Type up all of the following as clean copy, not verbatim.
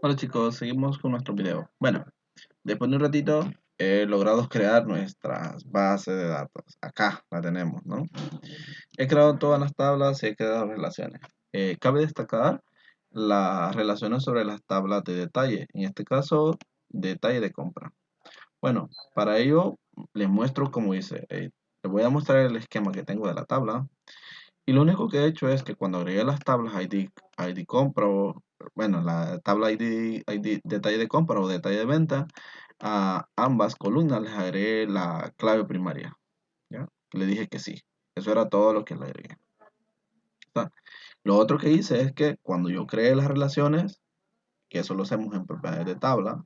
Hola chicos, seguimos con nuestro video. Bueno, después de un ratito he logrado crear nuestras bases de datos. Acá la tenemos, ¿no? He creado todas las tablas y he creado relaciones. Cabe destacar las relaciones sobre las tablas de detalle. En este caso, detalle de compra. Bueno, para ello les muestro cómo hice. Les voy a mostrar el esquema que tengo de la tabla. Y lo único que he hecho es que cuando agregué las tablas ID compra o, bueno, la tabla ID detalle de compra o detalle de venta, a ambas columnas les agregué la clave primaria, ¿ya? Le dije que sí. Eso era todo lo que le agregué. ¿Está? Lo otro que hice es que cuando yo creé las relaciones, que eso lo hacemos en propiedades de tabla,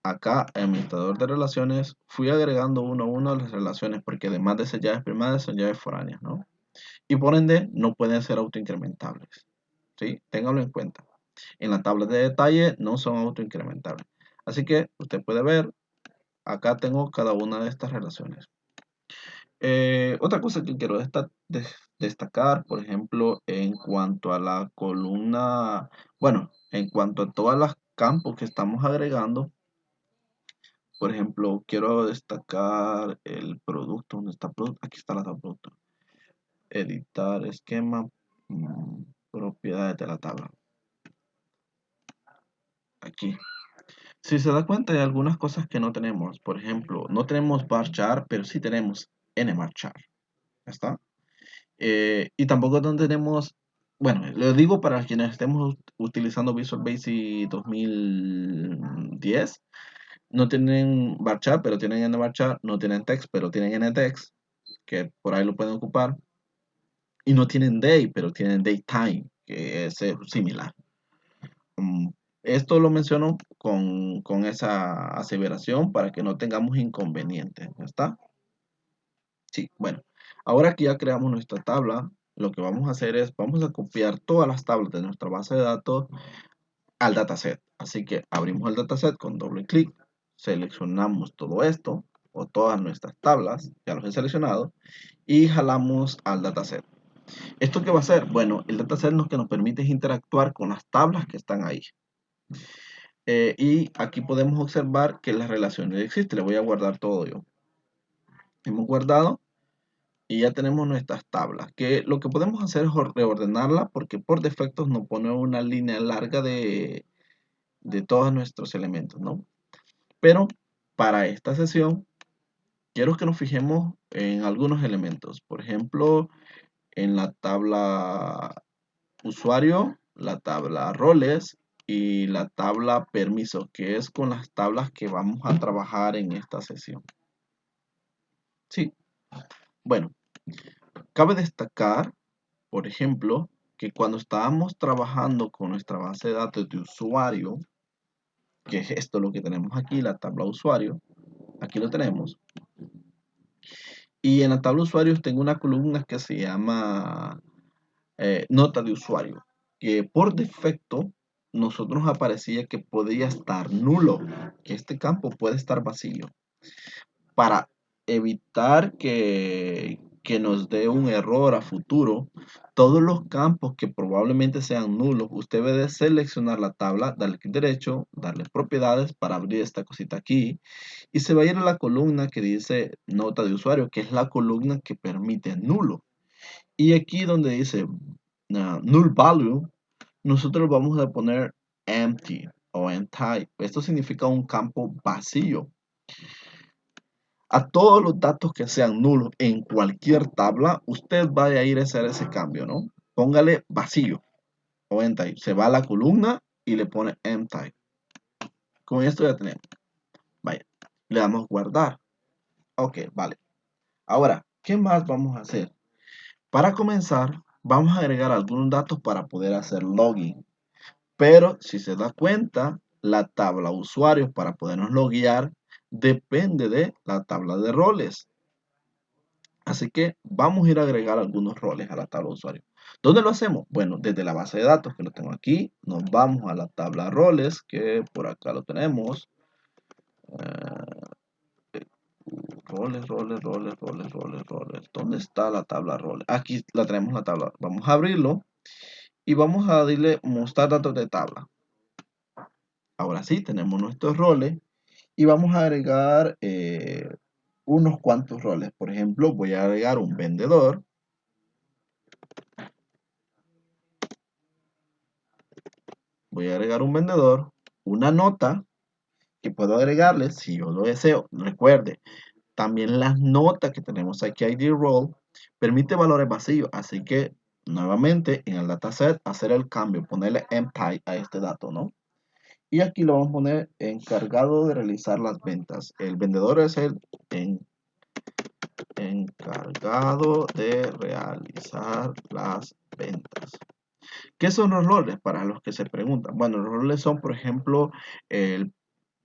acá en administrador de relaciones fui agregando uno a uno las relaciones porque además de ser llaves primarias son llaves foráneas, ¿no? Y por ende no pueden ser autoincrementables. ¿Sí? Ténganlo en cuenta. En la tabla de detalle no son autoincrementables. Así que usted puede ver, acá tengo cada una de estas relaciones. Otra cosa que quiero destacar, por ejemplo, en cuanto a la columna, bueno, en cuanto a todos los campos que estamos agregando, por ejemplo, quiero destacar el producto. ¿Dónde está el producto? Aquí está la tabla de producto. Editar esquema, propiedades de la tabla. Aquí. Si se da cuenta, hay algunas cosas que no tenemos. Por ejemplo, no tenemos varchar, pero sí tenemos nmarchar. ¿Ya está? Y tampoco no tenemos, bueno, lo digo para quienes estemos utilizando Visual Basic 2010. No tienen varchar, pero tienen nvarchar. No tienen text, pero tienen ntext, que por ahí lo pueden ocupar. Y no tienen day, pero tienen daytime, que es similar. Mm, Esto lo menciono con esa aseveración para que no tengamos inconvenientes. ¿Ya está? Sí, bueno. Ahora que ya creamos nuestra tabla, lo que vamos a hacer es, vamos a copiar todas las tablas de nuestra base de datos al dataset. Así que abrimos el dataset con doble clic, seleccionamos todo esto o todas nuestras tablas, ya los he seleccionado, y jalamos al dataset. ¿Esto qué va a hacer? Bueno, el dataset lo que nos permite es interactuar con las tablas que están ahí. Y aquí podemos observar que las relaciones existen. Le voy a guardar todo yo. Hemos guardado y ya tenemos nuestras tablas. Que lo que podemos hacer es reordenarla porque por defecto nos pone una línea larga de todos nuestros elementos, ¿no? Pero para esta sesión quiero que nos fijemos en algunos elementos. Por ejemplo, en la tabla usuario, la tabla roles y la tabla permiso, que es con las tablas que vamos a trabajar en esta sesión. Sí, bueno, cabe destacar, por ejemplo, que cuando estábamos trabajando con nuestra base de datos de usuario, que es esto lo que tenemos aquí, la tabla usuario, aquí lo tenemos, y en la tabla usuarios tengo una columna que se llama nota de usuario, que por defecto nosotros aparecía que podía estar nulo, que este campo puede estar vacío. Para evitar que nos dé un error a futuro, todos los campos que probablemente sean nulos, usted debe de seleccionar la tabla, darle clic derecho, darle propiedades para abrir esta cosita aquí y se va a ir a la columna que dice nota de usuario, que es la columna que permite nulo. Y aquí donde dice null value, nosotros vamos a poner empty o empty. Esto significa un campo vacío. A todos los datos que sean nulos en cualquier tabla, usted va a ir a hacer ese cambio, ¿no? Póngale vacío o empty. Se va a la columna y le pone empty. Con esto ya tenemos. Vaya, le damos guardar. Ok, vale. Ahora, ¿qué más vamos a hacer? Para comenzar, vamos a agregar algunos datos para poder hacer login. Pero si se da cuenta, la tabla usuarios para podernos loguear depende de la tabla de roles. Así que vamos a ir a agregar algunos roles a la tabla de usuario. ¿Dónde lo hacemos? Bueno, desde la base de datos que lo tengo aquí, nos vamos a la tabla roles, que por acá lo tenemos. Eh, roles. ¿Dónde está la tabla roles? Aquí la tenemos la tabla. Vamos a abrirlo y vamos a darle mostrar datos de tabla. Ahora sí, tenemos nuestros roles y vamos a agregar unos cuantos roles. Por ejemplo, voy a agregar un vendedor. Voy a agregar un vendedor, una nota que puedo agregarle si yo lo deseo. Recuerde, también las notas que tenemos aquí, ID role, permite valores vacíos. Así que, nuevamente, en el dataset, hacer el cambio, ponerle empty a este dato, ¿no? Y aquí lo vamos a poner encargado de realizar las ventas. El vendedor es el encargado de realizar las ventas. ¿Qué son los roles para los que se preguntan? Bueno, los roles son, por ejemplo, el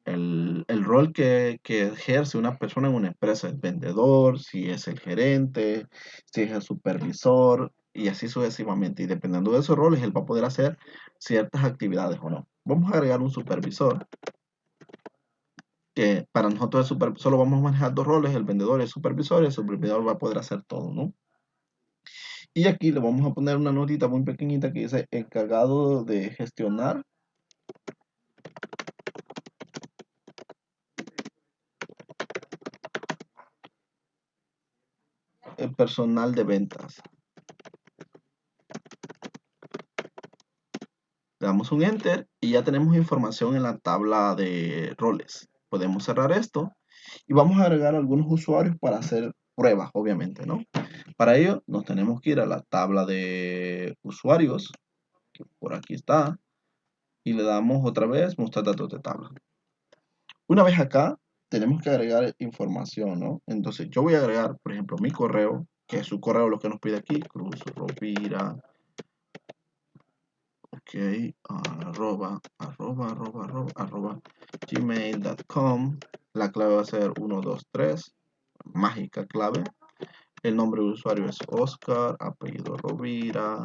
el rol que ejerce una persona en una empresa, el vendedor, si es el gerente, si es el supervisor y así sucesivamente. Y dependiendo de esos roles, él va a poder hacer ciertas actividades o no. Vamos a agregar un supervisor, que para nosotros solo vamos a manejar dos roles, el vendedor y el supervisor va a poder hacer todo, ¿no? Y aquí le vamos a poner una notita muy pequeñita que dice encargado de gestionar el personal de ventas. Le damos un enter y ya tenemos información en la tabla de roles. Podemos cerrar esto y vamos a agregar algunos usuarios para hacer pruebas, obviamente, ¿no? Para ello nos tenemos que ir a la tabla de usuarios, que por aquí está, y le damos otra vez mostrar datos de tabla. Una vez acá, tenemos que agregar información, ¿no? Entonces yo voy a agregar, por ejemplo, mi correo, que es su correo lo que nos pide aquí, Cruz Rovira. Ok, gmail.com. La clave va a ser 123, mágica clave. El nombre de usuario es Oscar, apellido Rovira,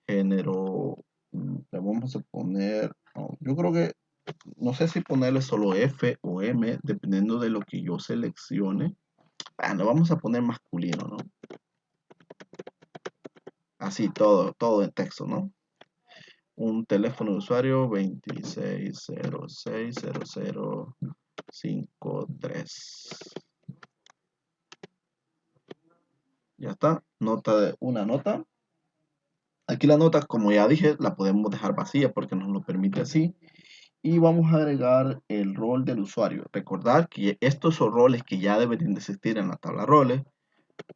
género, le vamos a poner, yo creo que, no sé si ponerle solo F o M, dependiendo de lo que yo seleccione. Lo vamos a poner masculino, ¿no? Así, todo en texto, ¿no? Un teléfono de usuario 26060053. Ya está, una nota. Aquí la nota, como ya dije, la podemos dejar vacía porque nos lo permite así. Y vamos a agregar el rol del usuario. Recordar que estos son roles que ya deberían de existir en la tabla roles.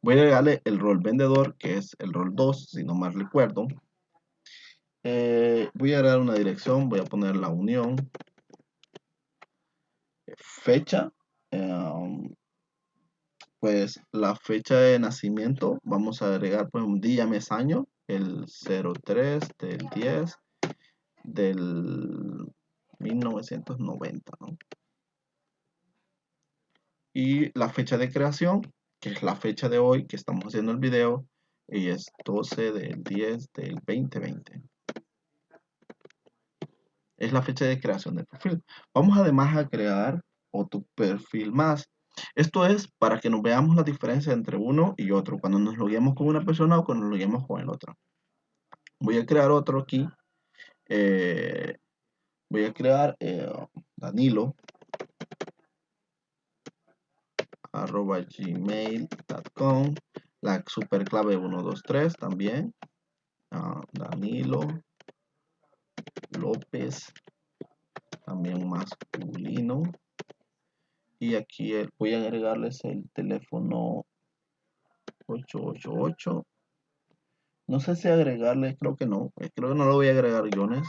Voy a agregarle el rol vendedor, que es el rol 2, si no mal recuerdo. Voy a agregar una dirección, voy a poner la unión. Fecha, pues la fecha de nacimiento, vamos a agregar pues un día, mes, año, el 03 del 10 del 1990, ¿no? Y la fecha de creación, que es la fecha de hoy que estamos haciendo el video, y es 12 del 10 del 2020. Es la fecha de creación del perfil. Vamos además a crear otro perfil más. Esto es para que nos veamos la diferencia entre uno y otro, cuando nos logueamos con una persona o cuando nos logueamos con el otro. Voy a crear otro aquí. eh, Voy a crear Danilo @gmail.com, la superclave 123 también. Danilo López, también masculino. Y aquí voy a agregarles el teléfono 888. No sé si agregarle, creo que no. Creo que no lo voy a agregar guiones.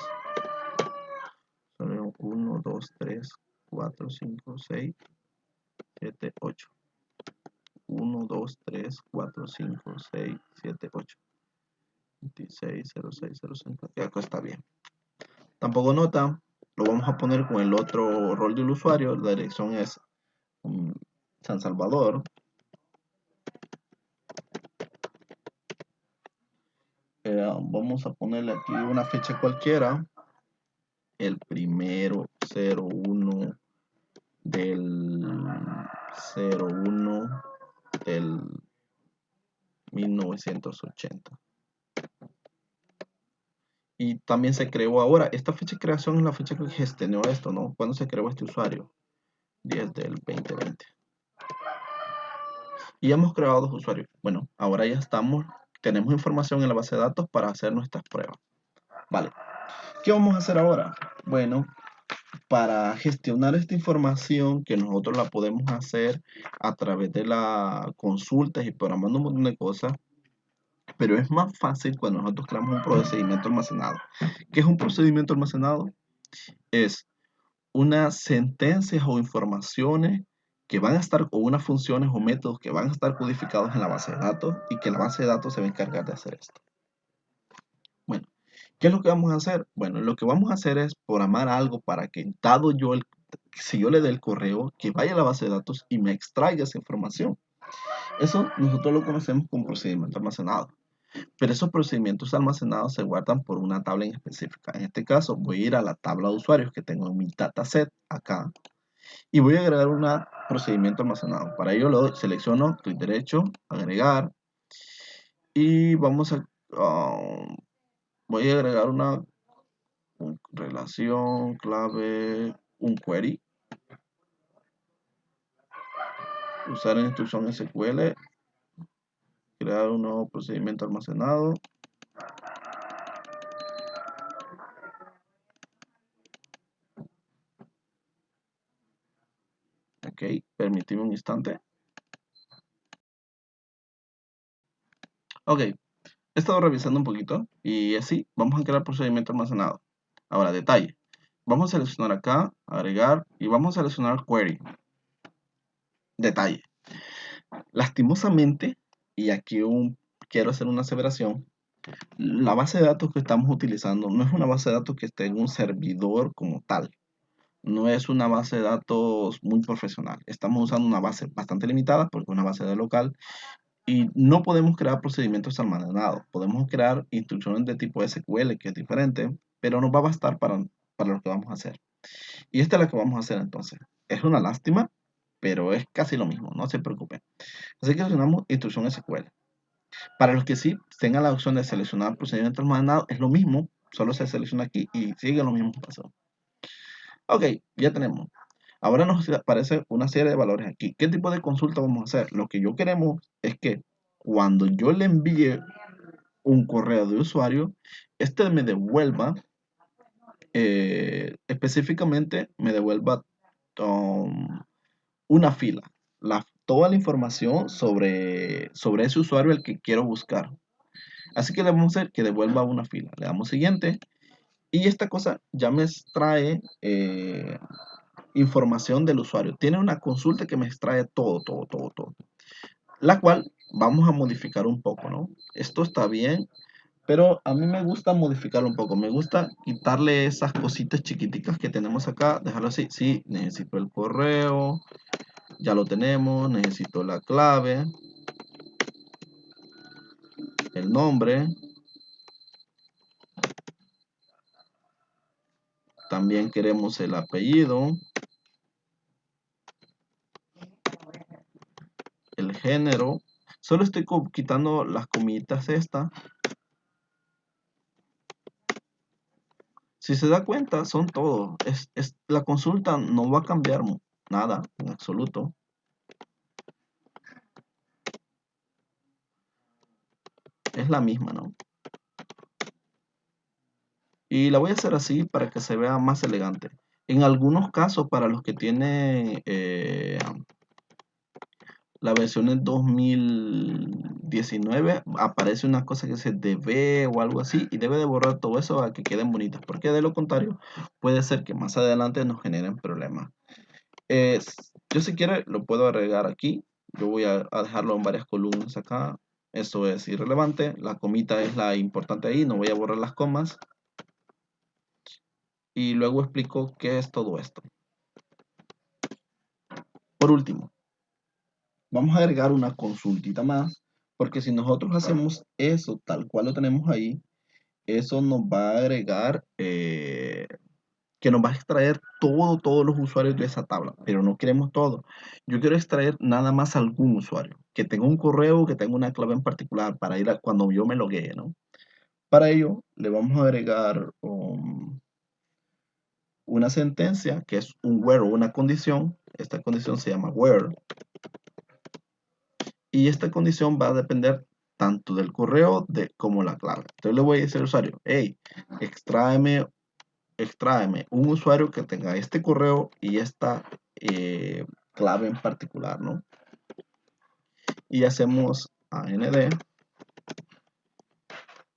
1, 2, 3, 4, 5, 6, 7, 8. 1, 2, 3, 4, 5, 6, 7, 8. 26, 06, 05. Ya acá está bien. Tampoco nota. Lo vamos a poner con el otro rol del usuario. La dirección es San Salvador. Vamos a ponerle aquí una fecha cualquiera. El primero 01 del 01 del 1980. Y también se creó ahora. Esta fecha de creación es la fecha que gestionó esto, ¿no? ¿Cuándo se creó este usuario? 10 del 2020. Y hemos creado 2 usuarios. Bueno, ahora ya tenemos información en la base de datos para hacer nuestras pruebas. Vale. ¿Qué vamos a hacer ahora? Bueno, para gestionar esta información que nosotros la podemos hacer a través de las consultas y programando un montón de cosas, pero es más fácil cuando nosotros creamos un procedimiento almacenado. ¿Qué es un procedimiento almacenado? Es unas sentencias o informaciones que van a estar, o unas funciones o métodos que van a estar codificados en la base de datos y que la base de datos se va a encargar de hacer esto. Bueno, ¿qué es lo que vamos a hacer? Bueno, lo que vamos a hacer es programar algo para que, si yo le dé el correo, que vaya a la base de datos y me extraiga esa información. Eso nosotros lo conocemos como procedimiento almacenado. Pero esos procedimientos almacenados se guardan por una tabla en específica. En este caso, voy a ir a la tabla de usuarios que tengo en mi dataset acá y voy a agregar un procedimiento almacenado. Para ello selecciono, clic derecho, agregar y voy a agregar una relación, clave, un query, usar la instrucción SQL, crear un nuevo procedimiento almacenado. Ok, permíteme un instante. Ok, he estado revisando un poquito y así vamos a crear procedimiento almacenado. Ahora, detalle. Vamos a seleccionar acá, agregar y vamos a seleccionar query. Detalle. Lastimosamente, y aquí quiero hacer una aseveración, la base de datos que estamos utilizando no es una base de datos que esté en un servidor como tal. No es una base de datos muy profesional. Estamos usando una base bastante limitada porque es una base de local y no podemos crear procedimientos almacenados. Podemos crear instrucciones de tipo SQL, que es diferente, pero nos va a bastar para lo que vamos a hacer. Y esta es la que vamos a hacer entonces. Es una lástima, pero es casi lo mismo, no se preocupen. Así que seleccionamos instrucción SQL. Para los que sí tengan la opción de seleccionar procedimiento almacenado, es lo mismo, solo se selecciona aquí y sigue los mismos pasos. Ok, ya tenemos. Ahora nos aparece una serie de valores aquí. ¿Qué tipo de consulta vamos a hacer? Lo que yo queremos es que cuando yo le envíe un correo de usuario, este me devuelva, específicamente me devuelva una fila, toda la información sobre ese usuario al que quiero buscar. Así que le vamos a hacer que devuelva una fila. Le damos siguiente y esta cosa ya me extrae información del usuario. Tiene una consulta que me extrae todo, la cual vamos a modificar un poco, ¿no? Esto está bien, pero a mí me gusta modificarlo un poco. Me gusta quitarle esas cositas chiquiticas que tenemos acá, dejarlo así. Sí, necesito el correo, ya lo tenemos, necesito la clave, el nombre, también queremos el apellido, el género. Solo estoy quitando las comitas estas. Si se da cuenta, son todo. La consulta no va a cambiar nada en absoluto. Es la misma, ¿no? Y la voy a hacer así para que se vea más elegante. En algunos casos, para los que tienen la versión del 2019, aparece una cosa que se debe o algo así y debe de borrar todo eso para que queden bonitas, porque de lo contrario puede ser que más adelante nos generen problemas. Yo si quiere lo puedo agregar aquí. Yo voy a dejarlo en varias columnas acá. Eso es irrelevante. La comita es la importante ahí. No voy a borrar las comas. Y luego explico qué es todo esto. Por último, vamos a agregar una consultita más. Porque si nosotros hacemos eso tal cual lo tenemos ahí, eso nos va a agregar que nos va a extraer todos los usuarios de esa tabla, pero no queremos todo. Yo quiero extraer nada más algún usuario, que tenga un correo, que tenga una clave en particular para ir a cuando yo me loguee, ¿no? Para ello, le vamos a agregar una sentencia que es un where o una condición. Esta condición se llama where. Y esta condición va a depender tanto del correo como la clave. Entonces le voy a decir al usuario, hey, extráeme un usuario que tenga este correo y esta clave en particular, ¿no? Y hacemos AND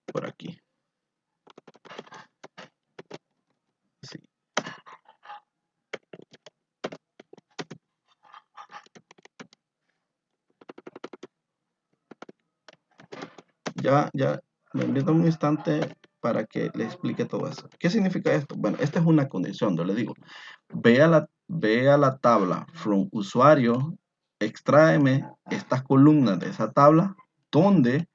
por aquí. Sí. Ya, me brinda un instante para que le explique todo eso. ¿Qué significa esto? Bueno, esta es una condición, yo le digo, ve a la tabla from usuario, extráeme estas columnas de esa tabla donde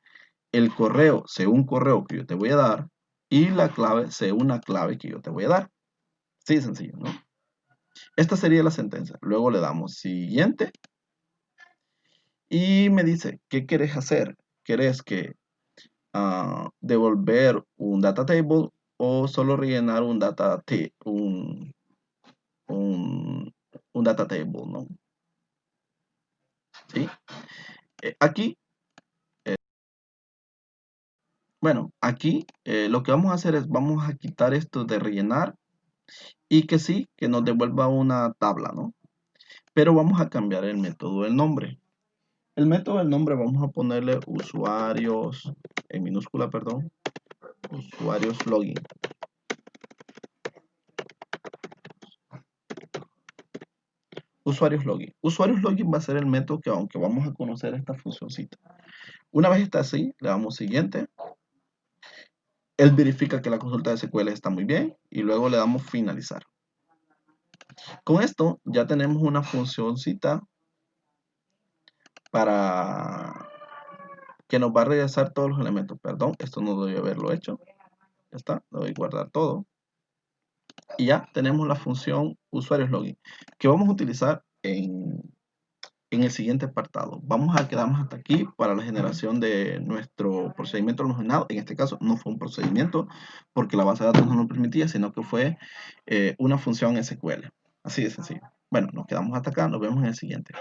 el correo sea un correo que yo te voy a dar y la clave sea una clave que yo te voy a dar. Sí, de sencillo, ¿no? Esta sería la sentencia. Luego le damos siguiente y me dice, ¿qué quieres hacer? ¿Quieres que devolver un data table o solo rellenar un un, un data table, ¿no? ¿Sí? Aquí, bueno, aquí lo que vamos a hacer es vamos a quitar esto de rellenar y que sí, que nos devuelva una tabla, ¿no? Pero vamos a cambiar el método del nombre. El método del nombre vamos a ponerle usuarios, en minúscula, perdón, usuarios login. Usuarios login. Usuarios login va a ser el método que aunque vamos a conocer esta funcioncita. Una vez está así, le damos siguiente. Él verifica que la consulta de SQL está muy bien y luego le damos finalizar. Con esto ya tenemos una funcioncita para que nos va a regresar todos los elementos. Perdón, esto no debe haberlo hecho. Ya está, le doy a guardar todo. Y ya tenemos la función usuarios login que vamos a utilizar en el siguiente apartado. Vamos a quedarnos hasta aquí para la generación de nuestro procedimiento almacenado. En este caso no fue un procedimiento porque la base de datos no lo permitía, sino que fue una función SQL. Así de sencillo. Bueno, nos quedamos hasta acá. Nos vemos en el siguiente.